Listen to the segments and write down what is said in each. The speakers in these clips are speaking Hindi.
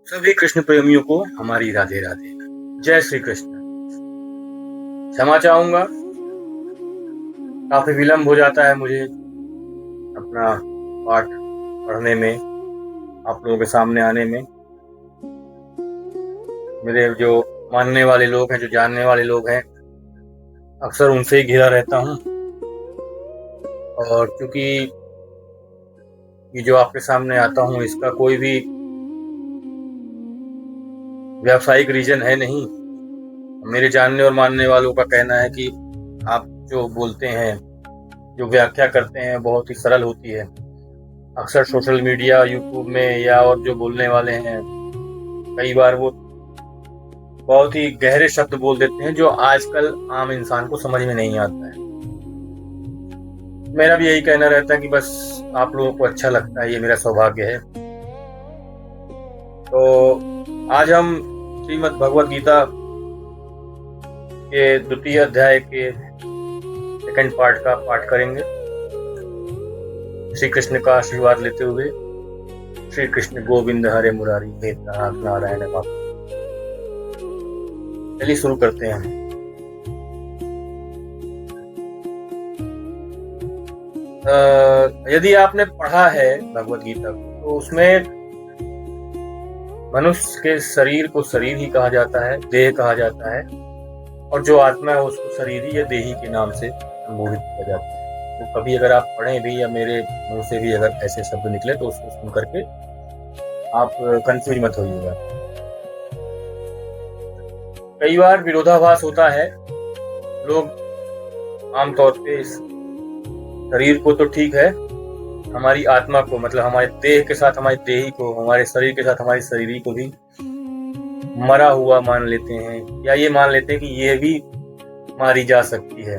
सभी कृष्ण प्रेमियों को हमारी राधे राधे। जय श्री कृष्ण। क्षमा चाहूंगा, काफी विलम्ब हो जाता है मुझे अपना पाठ पढ़ने में, आप लोगों के सामने आने में। मेरे जो मानने वाले लोग हैं, जो जानने वाले लोग हैं, अक्सर उनसे ही घिरा रहता हूँ। और क्योंकि ये जो आपके सामने आता हूँ, इसका कोई भी व्यावसायिक रीजन है नहीं। मेरे जानने और मानने वालों का कहना है कि आप जो बोलते हैं, जो व्याख्या करते हैं, बहुत ही सरल होती है। अक्सर सोशल मीडिया, यूट्यूब में या और जो बोलने वाले हैं, कई बार वो बहुत ही गहरे शब्द बोल देते हैं जो आजकल आम इंसान को समझ में नहीं आता है। मेरा भी यही कहना रहता है कि बस आप लोगों को अच्छा लगता है, ये मेरा सौभाग्य है। तो आज हम श्रीमद् भगवद गीता के द्वितीय अध्याय के सेकंड पार्ट का पाठ करेंगे, श्री कृष्ण का आशीर्वाद लेते हुए। श्री कृष्ण गोविंद हरे मुरारी हे नारायण बाबू। चलिए शुरू करते हैं। यदि आपने पढ़ा है भगवद गीता को, तो उसमें मनुष्य के शरीर को शरीर ही कहा जाता है, देह कहा जाता है, और जो आत्मा है उसको शरीरी या देही के नाम से संबोधित किया जाता है। तो कभी अगर आप पढ़ें भी या मेरे मुंह से भी अगर ऐसे शब्द निकले तो उसको सुन करके आप कंफ्यूज मत होइएगा। कई बार विरोधाभास होता है। लोग आमतौर पे इस शरीर को तो ठीक है, हमारी आत्मा को, मतलब हमारे देह के साथ हमारी देही को, हमारे शरीर के साथ हमारी शरीरी को भी मरा हुआ मान लेते हैं, या ये मान लेते हैं कि ये भी मारी जा सकती है।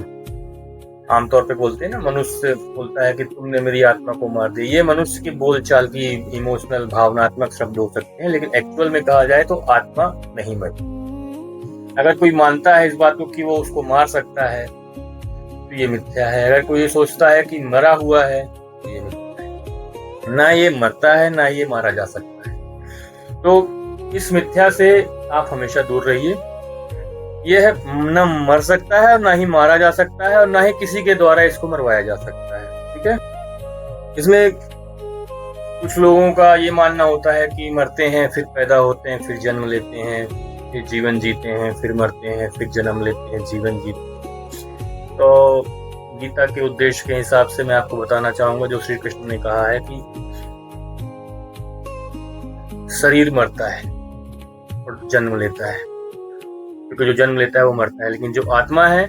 आमतौर पे बोलते हैं ना, मनुष्य बोलता है कि तुमने मेरी आत्मा को मार दिया। ये मनुष्य की बोलचाल की इमोशनल, भावनात्मक शब्द हो सकते हैं, लेकिन एक्चुअल में कहा जाए तो आत्मा नहीं मरती। अगर कोई मानता है इस बात को कि वो उसको मार सकता है, तो ये मिथ्या है। अगर कोई ये सोचता है कि मरा हुआ है, तो ये मिथ्या है। ना ये मरता है, ना ये मारा जा सकता है। तो इस मिथ्या से आप हमेशा दूर रहिए। यह न मर सकता है और ना ही मारा जा सकता है, और ना ही किसी के द्वारा इसको मरवाया जा सकता है। ठीक है। इसमें कुछ लोगों का ये मानना होता है कि मरते हैं, फिर पैदा होते हैं, फिर जन्म लेते हैं, फिर जीवन जीते हैं, फिर मरते हैं, फिर जन्म लेते हैं, जीवन जीते हैं। तो गीता के उद्देश्य के हिसाब से मैं आपको बताना चाहूंगा, जो श्री कृष्ण ने कहा है कि शरीर मरता है और जन्म लेता है, क्योंकि जो जन्म लेता है वो मरता है, लेकिन जो आत्मा है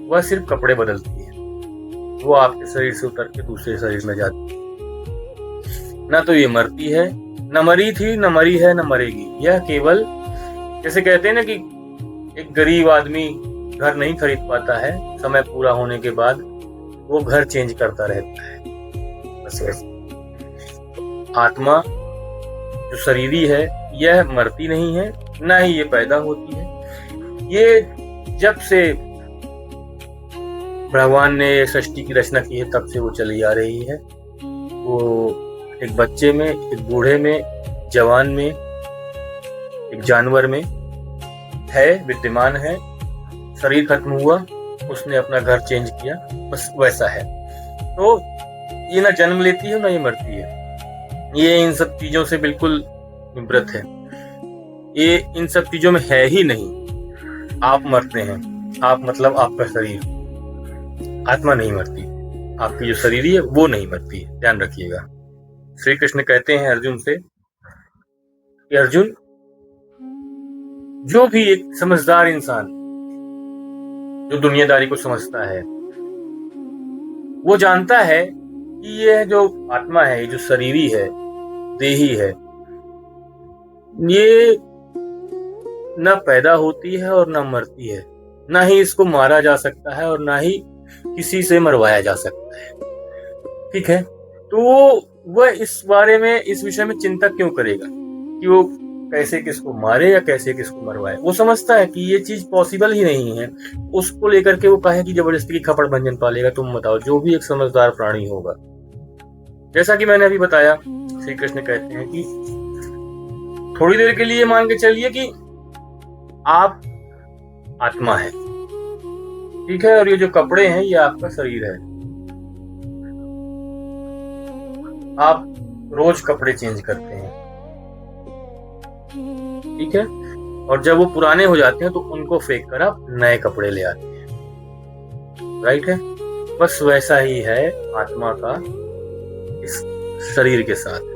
वह सिर्फ कपड़े बदलती है। वो आपके शरीर से उतर के दूसरे शरीर में जाती है। ना तो ये मरती है, न मरी थी, न मरी है, न मरेगी। यह केवल, जैसे कहते हैं ना कि एक गरीब आदमी घर नहीं खरीद पाता है, समय पूरा होने के बाद वो घर चेंज करता रहता है। बस आत्मा जो शरीरी है, यह मरती नहीं है, ना ही ये पैदा होती है। ये जब से भगवान ने सृष्टि की रचना की है, तब से वो चली आ रही है। वो एक बच्चे में, एक बूढ़े में, जवान में, एक जानवर में है, विद्यमान है। शरीर खत्म हुआ, उसने अपना घर चेंज किया, बस वैसा है। तो ये ना जन्म लेती है, ना ये मरती है। ये इन सब चीजों से बिल्कुल विपरीत है। ये इन सब चीजों में है ही नहीं। आप मरते हैं, आप मतलब आपका शरीर, आत्मा नहीं मरती। आपकी जो शरीर है वो नहीं मरती है, ध्यान रखिएगा। श्री कृष्ण कहते हैं अर्जुन से कि अर्जुन, जो भी एक समझदार इंसान जो दुनियादारी को समझता है, वो जानता है कि ये जो आत्मा है, ये जो शरीरी है, देही है, ये न पैदा होती है और न मरती है। ना ही इसको मारा जा सकता है और ना ही किसी से मरवाया जा सकता है। ठीक है। तो वह इस बारे में, इस विषय में चिंता क्यों करेगा कि वो कैसे किसको मारे या कैसे किसको मरवाए। वो समझता है कि ये चीज पॉसिबल ही नहीं है। उसको लेकर के वो कहे कि जबरदस्ती की खपड़ भंजन पालेगा। तुम बताओ, जो भी एक समझदार प्राणी होगा। जैसा कि मैंने अभी बताया, श्री कृष्ण कहते हैं कि थोड़ी देर के लिए मान के चलिए कि आप आत्मा है, ठीक है, और ये जो कपड़े हैं ये आपका शरीर है। आप रोज कपड़े चेंज करते हैं, ठीक है, और जब वो पुराने हो जाते हैं तो उनको फेंक कर आप नए कपड़े ले आते हैं, राइट है। बस वैसा ही है आत्मा का इस शरीर के साथ।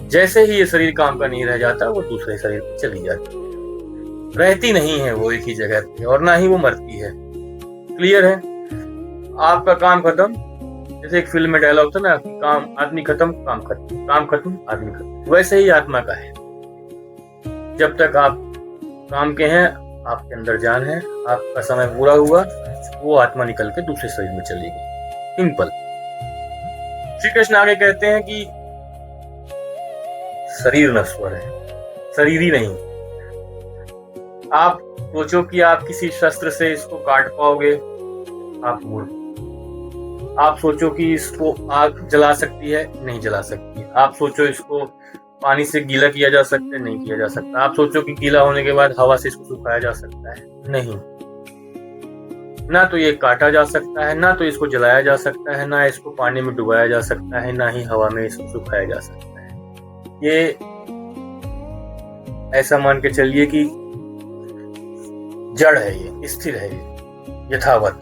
जैसे ही ये शरीर काम का नहीं रह जाता वो दूसरे शरीर पे चली जाती है, रहती नहीं है वो एक ही जगह पे, और ना ही वो मरती है। क्लियर है? आपका काम खत्म, जैसे एक फिल्म में डायलॉग था ना, काम आदमी खत्म काम खत्म, काम खत्म आदमी खत्म, वैसे ही आत्मा का है। जब तक आप काम के हैं, आपके अंदर जान है, आपका समय पूरा हुआ, वो आत्मा निकल के दूसरे शरीर में चली गई। सिंपल। श्री कृष्ण आगे कहते हैं कि शरीर नश्वर है, शरीर ही नहीं। आप सोचो कि आप किसी शस्त्र से इसको काट पाओगे, आप मूर्ख। आप सोचो कि इसको आग जला सकती है, नहीं जला सकती। आप सोचो इसको पानी से गीला किया जा सकता है, नहीं किया जा सकता। आप सोचो कि गीला होने के बाद हवा से इसको सुखाया जा सकता है, नहीं। ना तो ये काटा जा सकता है, ना तो इसको जलाया जा सकता है, ना इसको पानी में डुबाया जा सकता है, ना ही हवा में इसको सुखाया जा सकता है। ये ऐसा मान के चलिए कि जड़ है, ये स्थिर है, ये यथावत।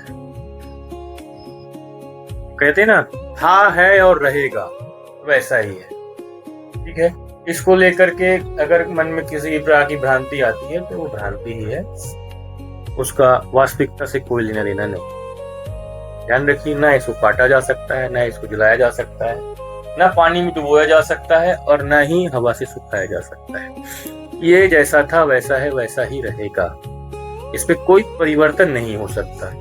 कहते ना, था है और रहेगा, वैसा ही है, ठीक है। इसको लेकर के अगर मन में किसी प्रकार की भ्रांति आती है तो वो भ्रांति ही है, उसका वास्तविकता से कोई लेना देना नहीं। ध्यान रखिए, ना इसको काटा जा सकता है, ना इसको जलाया जा सकता है, ना पानी में डुबोया जा सकता है, और ना ही हवा से सुखाया जा सकता है। ये जैसा था वैसा है, वैसा ही रहेगा, इस पे कोई परिवर्तन नहीं हो सकता।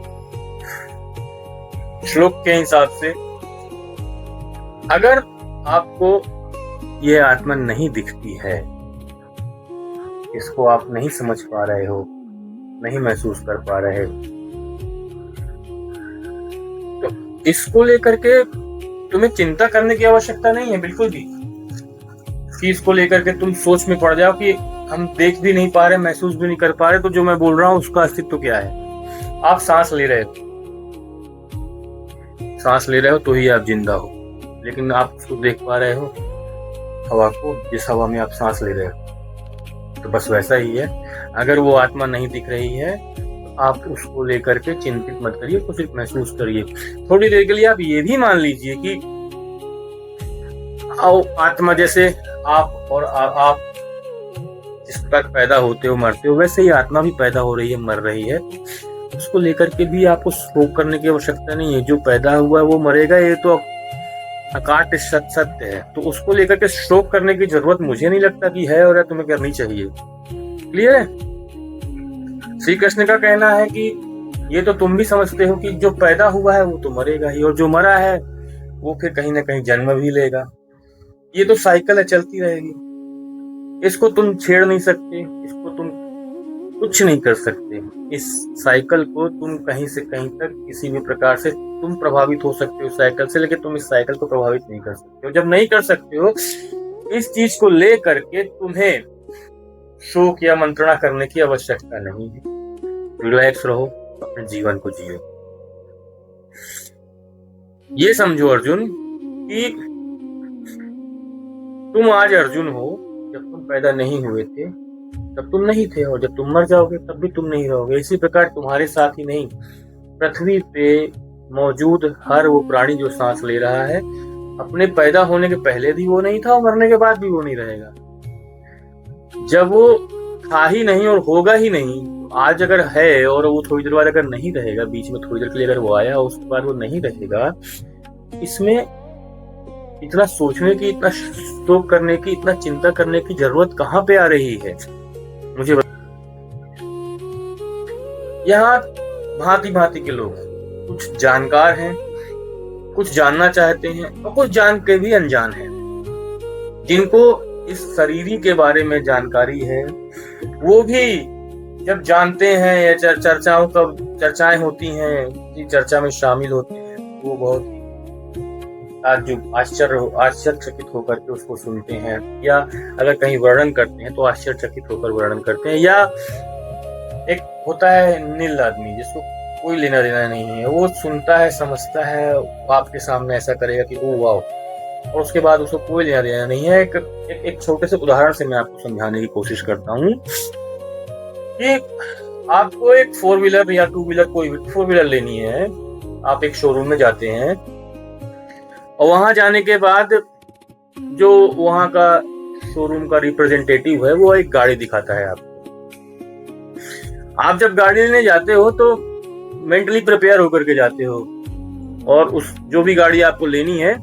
श्लोक के हिसाब से अगर आपको ये आत्मा नहीं दिखती है, इसको आप नहीं समझ पा रहे हो, नहीं महसूस कर पा रहे हो, तो इसको लेकर के तुम्हें चिंता करने की आवश्यकता नहीं है बिल्कुल भी, कि इसको लेकर के तुम सोच में पड़ जाओ कि हम देख भी नहीं पा रहे, महसूस भी नहीं कर पा रहे, तो जो मैं बोल रहा हूं उसका अस्तित्व क्या है। आप सांस ले रहे हो, सांस ले रहे हो तो ही आप जिंदा हो, लेकिन आप उसको देख पा रहे हो, हवा को, जिस हवा में आप सांस ले रहे हो। तो बस वैसा ही है, अगर वो आत्मा नहीं दिख रही है तो आप उसको लेकर के चिंतित मत करिए, तो सिर्फ महसूस करिए। थोड़ी देर के लिए आप ये भी मान लीजिए कि आत्मा, जैसे आप और आप जिस प्रकार पैदा होते हो मरते हो, वैसे ही आत्मा भी पैदा हो रही है, मर रही है। उसको लेकर के भी आपको शोक करने की आवश्यकता नहीं है। जो पैदा हुआ है वो मरेगा, ये तो अकाट सत्य है, तो उसको लेकर के शोक करने की जरूरत मुझे नहीं लगता कि है, और तुम्हें करनी चाहिए। क्लियर है? श्री कृष्ण का कहना है कि ये तो तुम भी समझते हो कि जो पैदा हुआ है वो तो मरेगा ही, और जो मरा है वो फिर कहीं ना कहीं जन्म भी लेगा। ये तो साइकिल है, चलती रहेगी, इसको तुम छेड़ नहीं सकते, इसको तुम कुछ नहीं कर सकते। इस साइकिल को तुम कहीं से कहीं तक किसी भी प्रकार से तुम प्रभावित हो सकते हो साइकिल से, लेकिन तुम इस साइकिल को प्रभावित नहीं कर सकते हो। जब नहीं कर सकते हो, इस चीज को ले करके तुम्हें शोक या मंत्रणा करने की आवश्यकता नहीं है। रिलैक्स रहो, अपने जीवन को जियो। ये समझो अर्जुन कि तुम आज अर्जुन हो, जब तुम पैदा नहीं हुए थे तब तुम नहीं थे, और जब तुम मर जाओगे तब भी तुम नहीं रहोगे। इसी प्रकार तुम्हारे साथ ही नहीं, पृथ्वी पे मौजूद हर वो प्राणी जो सांस ले रहा है, अपने पैदा होने के पहले भी वो नहीं था और मरने के बाद भी वो नहीं रहेगा। जब वो था ही नहीं और होगा ही नहीं, आज अगर है और वो थोड़ी देर बाद अगर नहीं रहेगा, बीच में थोड़ी देर के लिए अगर वो आया उसके बाद वो नहीं रहेगा, इसमें इतना सोचने की, इतना शोक करने की, इतना चिंता करने की जरूरत कहाँ पे आ रही है? मुझे यहाँ भांति भांति के लोग हैं, कुछ जानकार हैं, कुछ जानना चाहते हैं, और कुछ जान के भी अनजान हैं। जिनको इस शरीर के बारे में जानकारी है, वो भी जब जानते हैं या चर्चाएं होती हैं, चर्चा में शामिल होते हैं, वो बहुत आज जो आश्चर्यचकित होकर के उसको सुनते हैं, या अगर कहीं वर्णन करते हैं तो आश्चर्यचकित होकर वर्णन करते हैं। या एक होता है नील आदमी जिसको कोई लेना देना नहीं है, वो सुनता है, समझता है, आपके सामने ऐसा करेगा कि ओ वाओ, और उसके बाद उसको कोई लेना देना नहीं है। एक छोटे से उदाहरण से मैं आपको समझाने की कोशिश करता हूँ कि आपको एक 4 व्हीलर या 2 व्हीलर, कोई भी 4 व्हीलर लेनी है। आप एक शोरूम में जाते हैं और वहां जाने के बाद जो वहां का शोरूम का रिप्रेजेंटेटिव है वो एक गाड़ी दिखाता है आपको। आप जब गाड़ी लेने जाते हो तो मेंटली प्रिपेयर होकर के जाते हो, और उस जो भी गाड़ी आपको लेनी है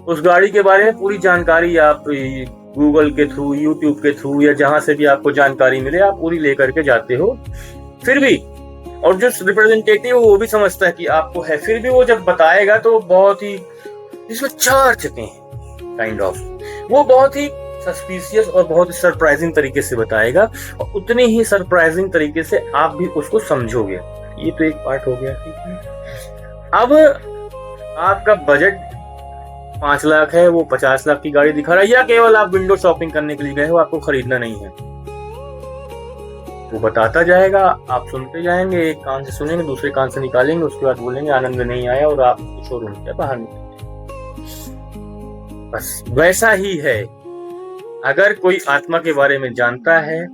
उस गाड़ी के बारे में पूरी जानकारी आप गूगल के थ्रू, यूट्यूब के थ्रू, या जहां से भी आपको जानकारी मिले आप पूरी लेकर के जाते हो। फिर भी, और जो रिप्रेजेंटेटिव वो भी समझता है कि आपको है, फिर भी वो जब बताएगा तो बहुत ही, इसमें 4 चक्के हैं काइंड ऑफ, वो बहुत ही सस्पिशियस और बहुत ही सरप्राइजिंग तरीके से बताएगा, और उतने ही सरप्राइजिंग तरीके से आप भी उसको समझोगे। ये तो एक पार्ट हो गया, ठीक है। अब आपका बजट 5 लाख है, वो 50 लाख की गाड़ी दिखा रहा है, या केवल आप विंडो शॉपिंग करने के लिए गए हो, आपको खरीदना नहीं है, वो बताता जाएगा, आप सुनते जाएंगे, एक कान से सुनेंगे, दूसरे कान से निकालेंगे, उसके बाद बोलेंगे आनंद नहीं आया, और आप शोरूम से बाहर निकलेंगे। बस वैसा ही है, अगर कोई आत्मा के बारे में जानता है,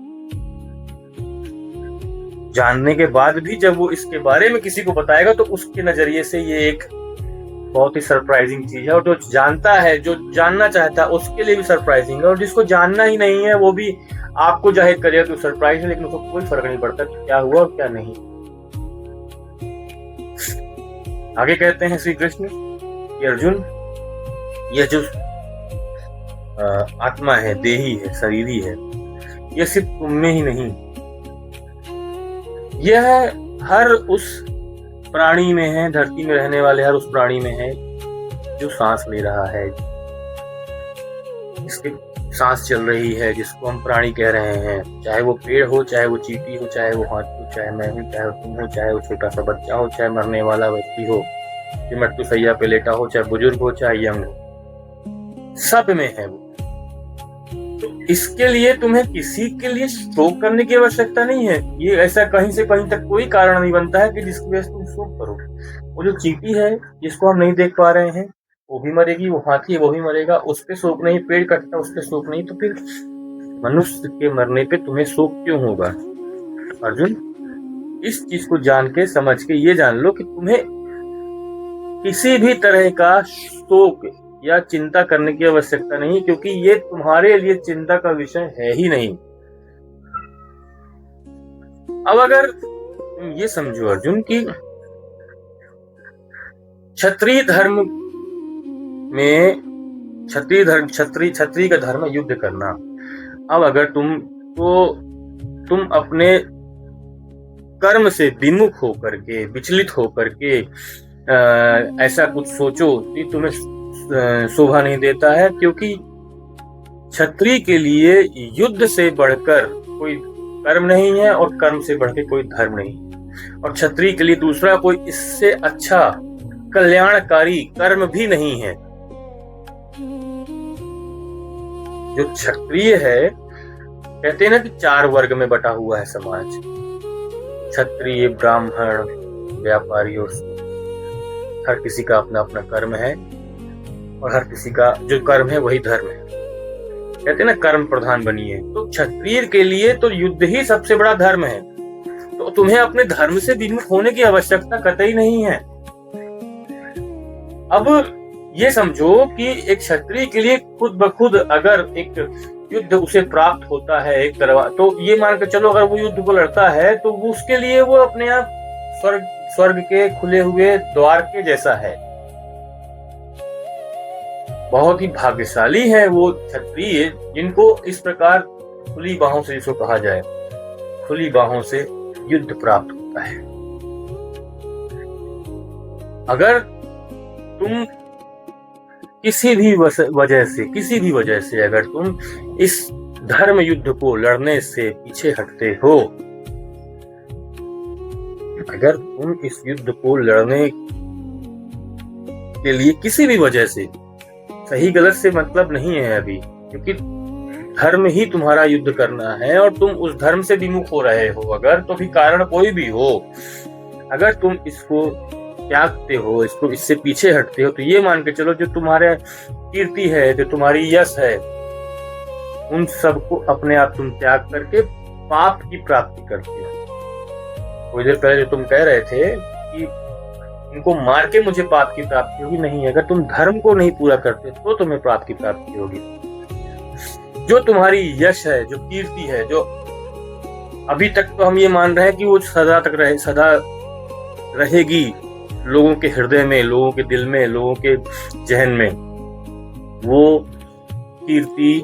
जानने के बाद भी जब वो इसके बारे में किसी को बताएगा तो उसके नजरिए से ये एक बहुत ही सरप्राइजिंग चीज है, और जो जानता है, जो जानना चाहता है, उसके लिए भी सरप्राइजिंग है, और जिसको जानना ही नहीं है वो भी आपको जाहिर करेगा कि सरप्राइज है, लेकिन उसको कोई फर्क नहीं पड़ता कि क्या हुआ और क्या नहीं। आगे कहते हैं श्री कृष्ण कि अर्जुन, यह जो आत्मा है, देही है, शरीरी है, यह सिर्फ तुम में ही नहीं, यह हर उस प्राणी में है, धरती में रहने वाले हर उस प्राणी में है जो सांस ले रहा है, इसके सांस चल रही है, जिसको हम प्राणी कह रहे हैं। चाहे वो पेड़ हो, चाहे वो चींटी हो, चाहे वो हाथी हो, चाहे मैं हूँ, चाहे तुम हो, चाहे वो छोटा सा बच्चा हो, चाहे मरने वाला व्यक्ति हो, चाहे मृत्यु सैया पे लेटा हो, चाहे बुजुर्ग हो, चाहे यंग हो, सब में है वो। तो इसके लिए तुम्हें किसी के लिए शोक करने की आवश्यकता नहीं है। ये ऐसा कहीं से कहीं तक कोई कारण नहीं बनता है कि जिसकी वजह से तुम शोक करो। वो जो चींटी है जिसको हम नहीं देख पा रहे हैं वो भी मरेगी, वो हाथी है वो भी मरेगा, उस पे शोक नहीं, पेड़ कटता उस पे शोक नहीं, तो फिर मनुष्य के मरने पे तुम्हें शोक क्यों होगा? अर्जुन, इस चीज को जान के, समझ के ये जान लो कि तुम्हें किसी भी तरह का शोक या चिंता करने की आवश्यकता नहीं, क्योंकि ये तुम्हारे लिए चिंता का विषय है ही नहीं। अब अगर तुम ये समझो अर्जुन कि क्षत्रिय धर्म में, क्षत्रिय का धर्म युद्ध करना। अब अगर तुम अपने कर्म से विमुख होकर के, विचलित होकर के ऐसा कुछ सोचो कि तुम्हें शोभा नहीं देता है, क्योंकि क्षत्रिय के लिए युद्ध से बढ़कर कोई कर्म नहीं है और कर्म से बढ़कर कोई धर्म नहीं है, और क्षत्रिय के लिए दूसरा कोई इससे अच्छा कल्याणकारी कर्म भी नहीं है। जो क्षत्रिय है, कहते हैं ना कि 4 वर्ग में बटा हुआ है समाज, क्षत्रिय, ब्राह्मण, व्यापारी और शूद्र। हर किसी का अपना अपना कर्म है और हर किसी का जो कर्म है वही धर्म है। कहते हैं ना कर्म प्रधान बनिए, तो क्षत्रिय के लिए तो युद्ध ही सबसे बड़ा धर्म है। तो तुम्हें अपने धर्म से विमुख होने की आवश्यकता कतई नहीं है। अब ये समझो कि एक क्षत्रिय के लिए खुद ब खुद अगर एक युद्ध उसे प्राप्त होता है एक तरह, तो ये मान के चलो अगर वो युद्ध को लड़ता है तो वो उसके लिए वो अपने आप स्वर्ग के खुले हुए द्वार के जैसा है। बहुत ही भाग्यशाली है वो क्षत्रिय जिनको इस प्रकार खुली बाहों से, जिसको कहा जाए खुली बाहों से युद्ध प्राप्त होता है। अगर तुम किसी भी वजह से अगर तुम इस धर्म युद्ध को लड़ने से पीछे हटते हो, अगर तुम इस युद्ध को लड़ने के लिए किसी भी वजह से सही गलत से मतलब नहीं है अभी, क्योंकि धर्म ही तुम्हारा युद्ध करना है और तुम उस धर्म से विमुख हो रहे हो। अगर तो भी कारण कोई भी हो, अगर तुम इसको त्यागते हो, इससे पीछे हटते हो, तो ये मान के चलो जो तुम्हारे कीर्ति है, जो तुम्हारी यश है, उन सबको अपने आप तुम त्याग करके पाप की प्राप्ति करते हो। कुछ देर पहले जो तुम कह रहे थे कि इनको मार के मुझे पाप की प्राप्ति होगी, नहीं, अगर तुम धर्म को नहीं पूरा करते तो तुम्हें पाप की प्राप्ति होगी। जो तुम्हारी यश है, जो कीर्ति है, जो अभी तक तो हम ये मान रहे हैं कि वो सदा रहेगी लोगों के हृदय में, लोगों के दिल में, लोगों के जहन में, वो कीर्ति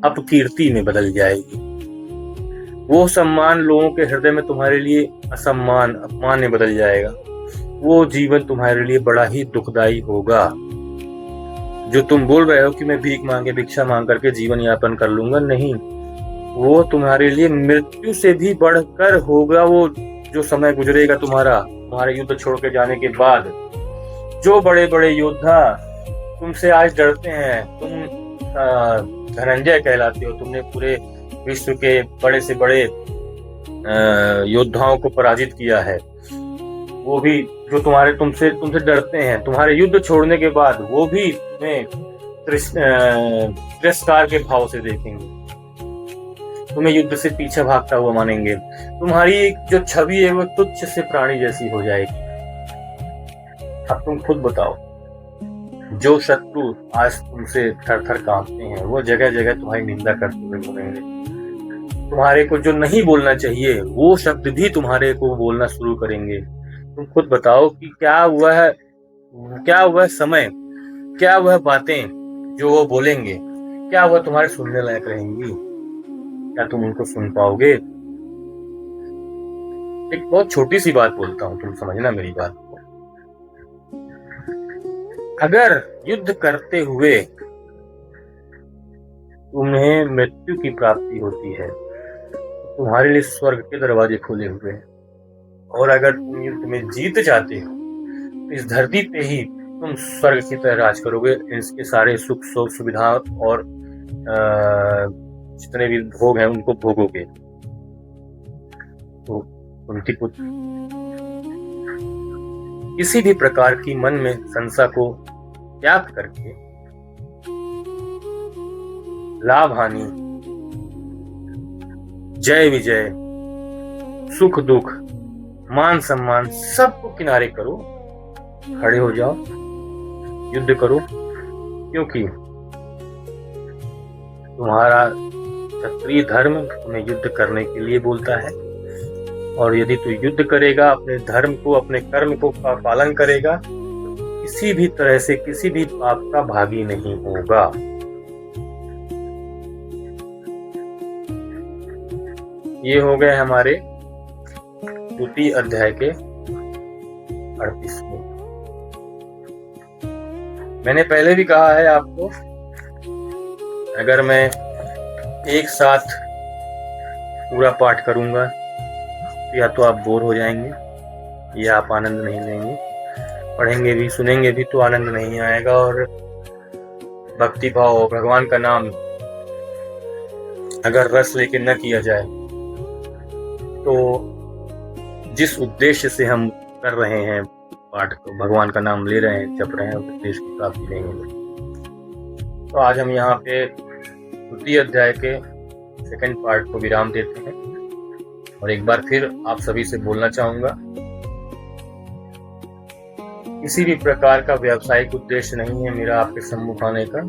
अपकीर्ति में बदल जाएगी। वो सम्मान लोगों के हृदय में तुम्हारे लिए असम्मान, अपमान में बदल जाएगा। वो जीवन तुम्हारे लिए बड़ा ही दुखदाई होगा। जो तुम बोल रहे हो कि मैं भिक्षा मांग करके जीवन यापन कर लूंगा, नहीं, वो तुम्हारे लिए मृत्यु से भी बढ़कर होगा। वो जो समय गुजरेगा तुम्हारे युद्ध छोड़ के जाने के बाद, जो बड़े बड़े योद्धा तुमसे आज डरते हैं, तुम धनंजय कहलाते हो, तुमने पूरे विश्व के बड़े से बड़े योद्धाओं को पराजित किया है, वो भी जो तुमसे डरते हैं, तुम्हारे युद्ध छोड़ने के बाद वो भी तुम्हें तिरस्कार के भाव से देखेंगे, तुम्हें युद्ध से पीछे भागता हुआ मानेंगे। तुम्हारी जो छवि है वो तुच्छ से प्राणी जैसी हो जाएगी। अब तुम खुद बताओ, जो शत्रु आज तुमसे थर थर कांपते हैं, वो जगह जगह तुम्हारी निंदा करते हुए घूमेंगे। तुम्हारे को जो नहीं बोलना चाहिए वो शब्द भी तुम्हारे को बोलना शुरू करेंगे। तुम खुद बताओ कि क्या वह समय, क्या वह बातें जो वो बोलेंगे, क्या वह तुम्हारे सुनने लायक रहेंगी? क्या तुम उनको सुन पाओगे? एक बहुत छोटी सी बात बोलता हूं, तुम समझना मेरी बात को। अगर युद्ध करते हुए तुम्हें मृत्यु की प्राप्ति होती है, तुम्हारे लिए स्वर्ग के दरवाजे खुले हुए हैं। और अगर तुम युद्ध में जीत जाते हो, तो इस धरती पे ही तुम स्वर्ग की तरह राज करोगे। इसके सारे सुख सुविधा और जितने भी भोग हैं उनको भोगोगे। तो कुंती पुत्र, किसी भी प्रकार की मन में संशय को त्याग करके लाभ हानि, जय विजय, सुख दुख, मान सम्मान सबको किनारे करो, खड़े हो जाओ, युद्ध करो। क्योंकि तुम्हारा क्षत्रिय धर्म तुम्हें युद्ध करने के लिए बोलता है। और यदि तू युद्ध करेगा, अपने धर्म को, अपने कर्म को पालन करेगा, किसी भी तरह से किसी भी पाप का भागी नहीं होगा। ये हो गए हमारे द्वितीय अध्याय के 38वें। मैंने पहले भी कहा है आपको, अगर मैं एक साथ पूरा पाठ करूंगा तो या तो आप बोर हो जाएंगे या आप आनंद नहीं लेंगे। पढ़ेंगे भी, सुनेंगे भी तो आनंद नहीं आएगा। और भक्ति भाव, भगवान का नाम अगर रस लेके न किया जाए तो जिस उद्देश्य से हम कर रहे हैं पाठ को, भगवान का नाम ले रहे हैं, जप रहे हैं, उद्देश्य की प्राप्ति नहीं होगी। तो आज हम यहाँ पे द्वितीय अध्याय के सेकंड पार्ट को विराम देते हैं। और एक बार फिर आप सभी से बोलना चाहूंगा, किसी भी प्रकार का व्यावसायिक उद्देश्य नहीं है मेरा आपके सम्मुख आने का।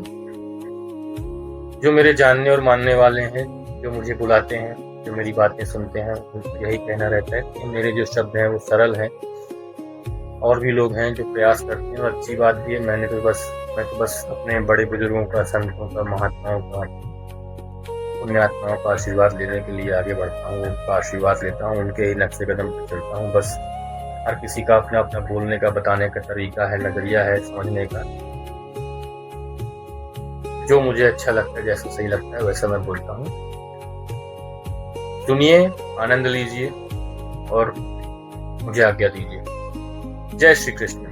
जो मेरे जानने और मानने वाले हैं, जो मुझे बुलाते हैं, जो मेरी बातें सुनते हैं, उनको यही कहना रहता है कि मेरे जो शब्द हैं वो सरल हैं। और भी लोग हैं जो प्रयास करते हैं और अच्छी बात भी है। मैं तो बस अपने बड़े बुजुर्गों का, संतों का, महात्माओं का, पुण्यात्माओं का आशीर्वाद लेने के लिए आगे बढ़ता हूँ, उनका आशीर्वाद लेता हूँ, उनके ही नक्शे कदम पर चलता हूँ। बस हर किसी का अपना अपना बोलने का, बताने का तरीका है, नजरिया है, समझने का। जो मुझे अच्छा लगता है, जैसा सही लगता है वैसा मैं बोलता हूँ। सुनिए, आनंद लीजिए और मुझे आज्ञा दीजिए। जय श्री कृष्ण।